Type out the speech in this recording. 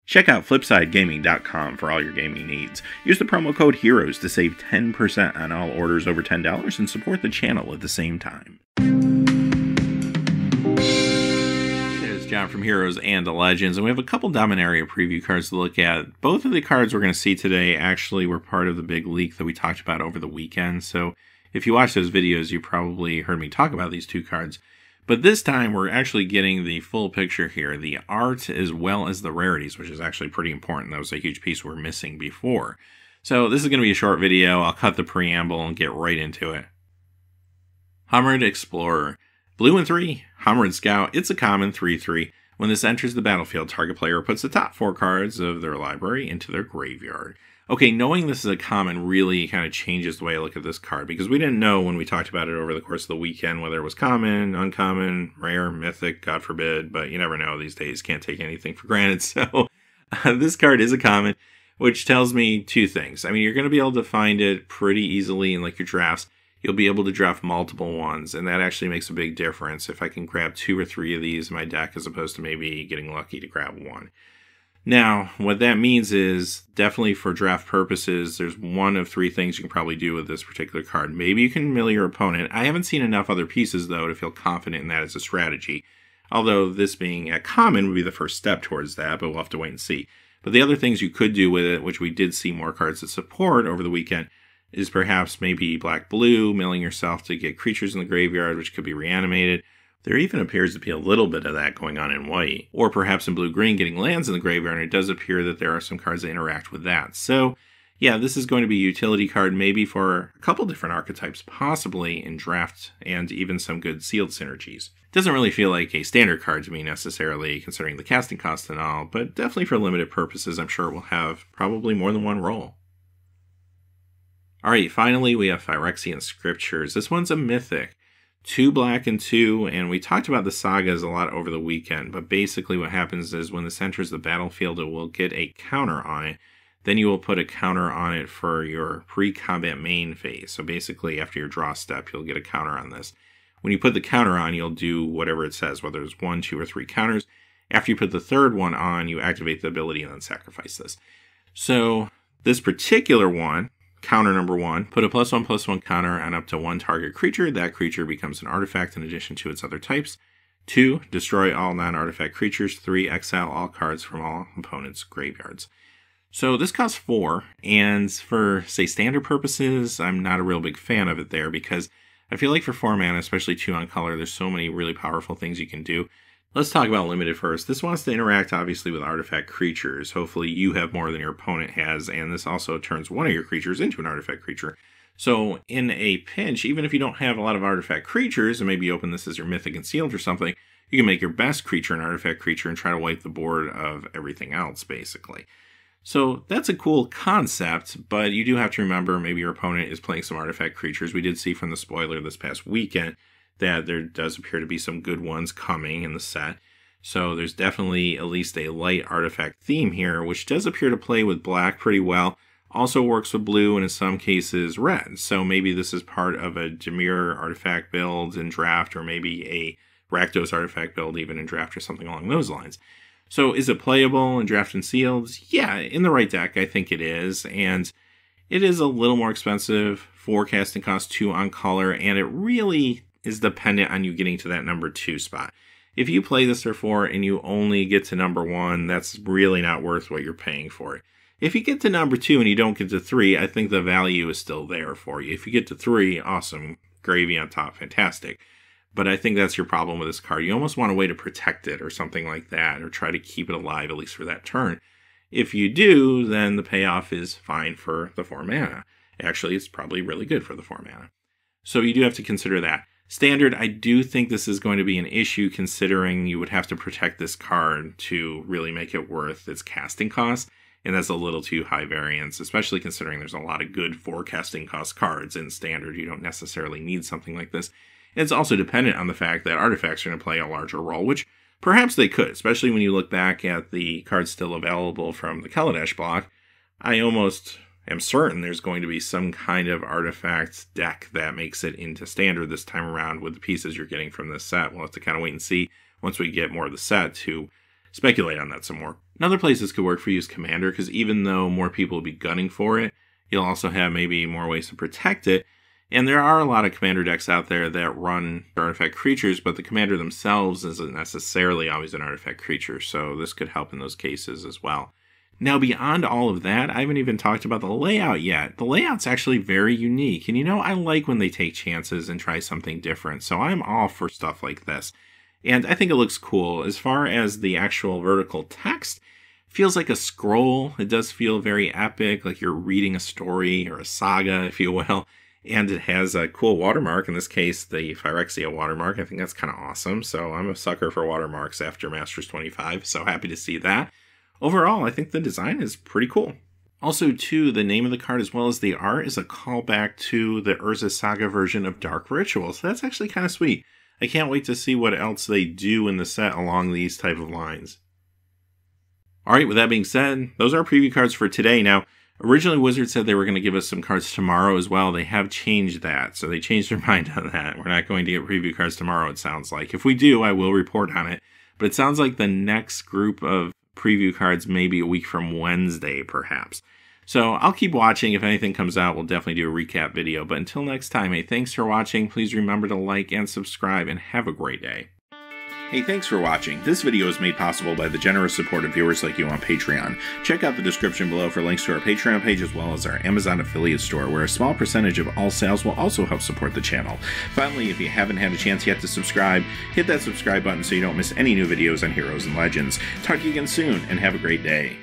Check out FlipsideGaming.com for all your gaming needs. Use the promo code HEROES to save 10% on all orders over $10 and support the channel at the same time. There's John from Heroes and Legends, and we have a couple Dominaria preview cards to look at. Both of the cards we're going to see today actually were part of the big leak that we talked about over the weekend, so if you watch those videos, you probably heard me talk about these two cards. But this time, we're actually getting the full picture here, the art as well as the rarities, which is actually pretty important. That was a huge piece we're missing before. So this is going to be a short video. I'll cut the preamble and get right into it. Homarid Explorer. Blue and 3, Homarid Scout. It's a common 3/3. When this enters the battlefield, target player puts the top 4 cards of their library into their graveyard. Okay, knowing this is a common really kind of changes the way I look at this card, because we didn't know when we talked about it over the course of the weekend whether it was common, uncommon, rare, mythic, God forbid, but you never know these days. Can't take anything for granted. So this card is a common, which tells me two things. I mean, you're going to be able to find it pretty easily in like your drafts. You'll be able to draft multiple ones, and that actually makes a big difference if I can grab 2 or 3 of these in my deck as opposed to maybe getting lucky to grab 1. Now, what that means is, definitely for draft purposes, there's one of 3 things you can probably do with this particular card. Maybe you can mill your opponent. I haven't seen enough other pieces, though, to feel confident in that as a strategy. Although this being a common would be the first step towards that, but we'll have to wait and see. But the other things you could do with it, which we did see more cards that support over the weekend, is perhaps maybe black-blue, milling yourself to get creatures in the graveyard, which could be reanimated. There even appears to be a little bit of that going on in white. Or perhaps in blue-green getting lands in the graveyard, and it does appear that there are some cards that interact with that. So, yeah, this is going to be a utility card maybe for a couple different archetypes, possibly in draft, and even some good sealed synergies. It doesn't really feel like a standard card to me necessarily, considering the casting cost and all, but definitely for limited purposes, I'm sure it will have probably more than one role. Alright, finally we have Phyrexian Scriptures. This one's a mythic. 2 black and 2, and we talked about the sagas a lot over the weekend, but basically what happens is when this enters the battlefield, it will get a counter on it. Then you will put a counter on it for your pre-combat main phase. So basically, after your draw step, you'll get a counter on this. When you put the counter on, you'll do whatever it says, whether it's 1, 2, or 3 counters. After you put the third one on, you activate the ability and then sacrifice this. So this particular one, counter number 1, put a +1/+1 counter on up to 1 target creature. That creature becomes an artifact in addition to its other types. 2, destroy all non-artifact creatures. 3, exile all cards from all opponents' graveyards. So this costs 4, and for, say, standard purposes, I'm not a real big fan of it there, because I feel like for 4 mana, especially 2 on color, there's so many really powerful things you can do. Let's talk about limited first. This wants to interact, obviously, with artifact creatures. Hopefully you have more than your opponent has, and this also turns one of your creatures into an artifact creature. So in a pinch, even if you don't have a lot of artifact creatures, and maybe you open this as your mythic and sealed or something, you can make your best creature an artifact creature and try to wipe the board of everything else, basically. So that's a cool concept, but you do have to remember maybe your opponent is playing some artifact creatures. We did see from the spoiler this past weekend that there does appear to be some good ones coming in the set. So there's definitely at least a light artifact theme here, which does appear to play with black pretty well. Also works with blue and in some cases red. So maybe this is part of a Dimir artifact build in draft, or maybe a Rakdos artifact build even in draft or something along those lines. So is it playable in draft and sealed? Yeah, in the right deck, I think it is. And it is a little more expensive for casting cost 2 on color, and it really is dependent on you getting to that number 2 spot. If you play this for 4 and you only get to number 1, that's really not worth what you're paying for it. If you get to number 2 and you don't get to 3, I think the value is still there for you. If you get to 3, awesome, gravy on top, fantastic. But I think that's your problem with this card. You almost want a way to protect it or something like that, or try to keep it alive at least for that turn. If you do, then the payoff is fine for the 4 mana. Actually, it's probably really good for the 4 mana. So you do have to consider that. Standard, I do think this is going to be an issue, considering you would have to protect this card to really make it worth its casting cost, and that's a little too high variance, especially considering there's a lot of good forecasting cost cards in Standard. You don't necessarily need something like this. And it's also dependent on the fact that artifacts are going to play a larger role, which perhaps they could, especially when you look back at the cards still available from the Kaladesh block. I almost am certain there's going to be some kind of artifact deck that makes it into Standard this time around with the pieces you're getting from this set. We'll have to kind of wait and see once we get more of the set to speculate on that some more. Another place this could work for you is Commander, because even though more people will be gunning for it, you'll also have maybe more ways to protect it. And there are a lot of Commander decks out there that run artifact creatures, but the Commander themselves isn't necessarily always an artifact creature, so this could help in those cases as well. Now, beyond all of that, I haven't even talked about the layout yet. The layout's actually very unique, and you know, I like when they take chances and try something different, so I'm all for stuff like this. And I think it looks cool. As far as the actual vertical text, it feels like a scroll. It does feel very epic, like you're reading a story or a saga, if you will. And it has a cool watermark, in this case, the Phyrexian watermark. I think that's kind of awesome, so I'm a sucker for watermarks after Masters 25, so happy to see that. Overall, I think the design is pretty cool. Also, too, the name of the card as well as the art is a callback to the Urza Saga version of Dark Ritual, so that's actually kind of sweet. I can't wait to see what else they do in the set along these type of lines. Alright, with that being said, those are our preview cards for today. Now, originally Wizards said they were going to give us some cards tomorrow as well. They have changed that, so they changed their mind on that. We're not going to get preview cards tomorrow, it sounds like. If we do, I will report on it. But it sounds like the next group of preview cards maybe a week from Wednesday, perhaps. So I'll keep watching. If anything comes out, we'll definitely do a recap video. But until next time, hey, thanks for watching. Please remember to like and subscribe, and have a great day. Hey, thanks for watching. This video is made possible by the generous support of viewers like you on Patreon. Check out the description below for links to our Patreon page as well as our Amazon affiliate store, where a small percentage of all sales will also help support the channel. Finally, if you haven't had a chance yet to subscribe, hit that subscribe button so you don't miss any new videos on Heroes and Legends. Talk to you again soon, and have a great day.